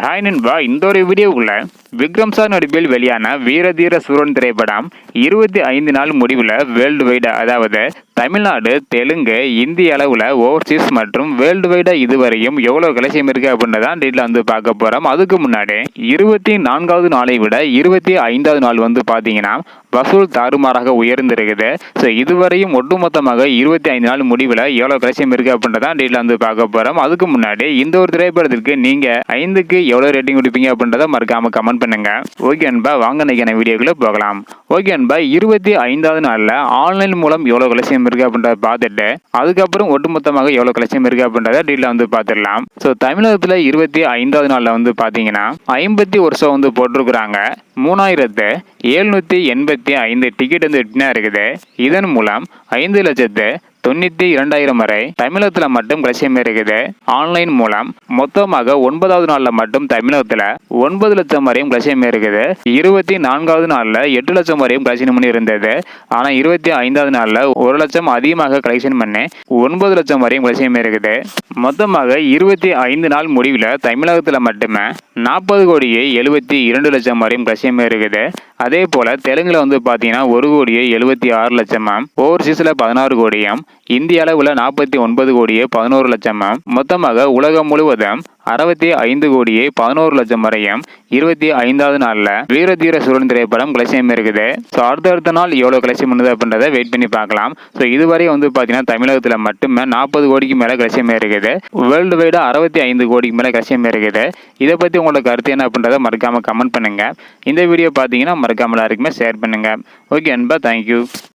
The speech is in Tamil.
ஹாய் நண்பா, இந்த ஒரு வீடியோக்குள்ள விக்ரம் சார் நடிப்பில் வெளியான வீரதீர சூரன் திரைப்படம் 25 நாள் முடிவில் வேர்ல்டு வைடு, அதாவது தமிழ்நாடு, தெலுங்கு, இந்திய அளவில் ஓவர்சீஸ் மற்றும் வேர்ல்டு வைடா இதுவரையும் எவ்வளோ கலெக்ஷன் இருக்குது அப்படின்றதான் டீட்டில் வந்து பார்க்க போகிறோம். அதுக்கு முன்னாடி 24வது நாளை விட 25வது நாள் வந்து பார்த்தீங்கன்னா வசூல் தாறுமாறாக உயர்ந்திருக்குது. ஸோ இதுவரையும் ஒட்டுமொத்தமாக 25 நாள் முடிவில் எவ்வளோ கலெக்ஷன் இருக்குது அப்படின்றதான் டீட்டில் வந்து பார்க்க போகிறோம். அதுக்கு முன்னாடி இந்த ஒரு திரைப்படத்திற்கு நீங்கள் 5க்கு எவ்வளோ ரேட்டிங் கொடுப்பீங்க அப்படின்றத மறக்காம கமெண்ட் பண்ணுங்க. ஓகே அன்பா, வாங்க நினைக்கிற வீடியோக்குள்ள போகலாம். ஓகே அன்பா, 25வது நாளில் ஆன்லைன் மூலம் எவ்வளோ கலெக்ஷன் இருக்கு அப்படின்றத பார்த்துட்டு அதுக்கப்புறம் ஒட்டுமொத்தமாக எவ்வளோ கலெக்ஷன் இருக்கு அப்படின்றத டீட்டில் வந்து பார்த்துடலாம். ஸோ தமிழகத்தில் 25வது நாளில் வந்து பார்த்தீங்கன்னா 51 ஷோ வந்து போட்டிருக்கிறாங்க. 3785 டிக்கெட் வந்து வெட்டினா இருக்குது. இதன் மூலம் 5,92,000 வரை தமிழகத்தில் மட்டும் கலெக்ஷன் இருக்குது. ஆன்லைன் மூலம் மொத்தமாக 9வது நாளில் மட்டும் தமிழகத்தில் 9 லட்சம் வரையும் கலெக்ஷன் இருக்குது. 24வது நாளில் 8 லட்சம் வரையும் கலெக்ஷன் பண்ணி இருந்தது. ஆனால் 25வது நாளில் 1 லட்சம் அதிகமாக கலெக்ஷன் பண்ணி 9 லட்சம் வரையும் கலெக்ஷன் இருக்குது. மொத்தமாக 25 நாள் முடிவில் தமிழகத்தில் மட்டுமே 40,72,00,000 வரையும் கலெக்ஷன் இருக்குது. அதே போல தெலுங்குல வந்து பார்த்தீங்கன்னா 1,76,00,000, ஓவர்சீஸில் 16 கோடியும், இந்திய அளவில் 49,11,00,000, மொத்தமாக உலகம் முழுவதும் 65,11,00,000 வரையும் 25வது நாளில் வீரதீர சூரன் திரைப்படம் கலெக்ஷன் இருக்குது. ஸோ அடுத்த நாள் எவ்வளோ கலெக்ஷன் பண்ணுது அப்படின்றத வெயிட் பண்ணி பார்க்கலாம். ஸோ இதுவரை வந்து பார்த்தீங்கன்னா தமிழகத்தில் மட்டுமே 40 கோடிக்கு மேலே கலெக்ஷன் இருக்குது. வேர்ல்டு வைடாக 65 கோடிக்கு மேலே கலெக்ஷன் இருக்குது. இதை பற்றி உங்களோட கருத்து என்ன அப்படின்றத மறக்காமல் கமெண்ட் பண்ணுங்கள். இந்த வீடியோ பார்த்தீங்கன்னா மறக்காமல் எல்லாருக்குமே ஷேர் பண்ணுங்கள். ஓகே அன்பா, தேங்க்யூ.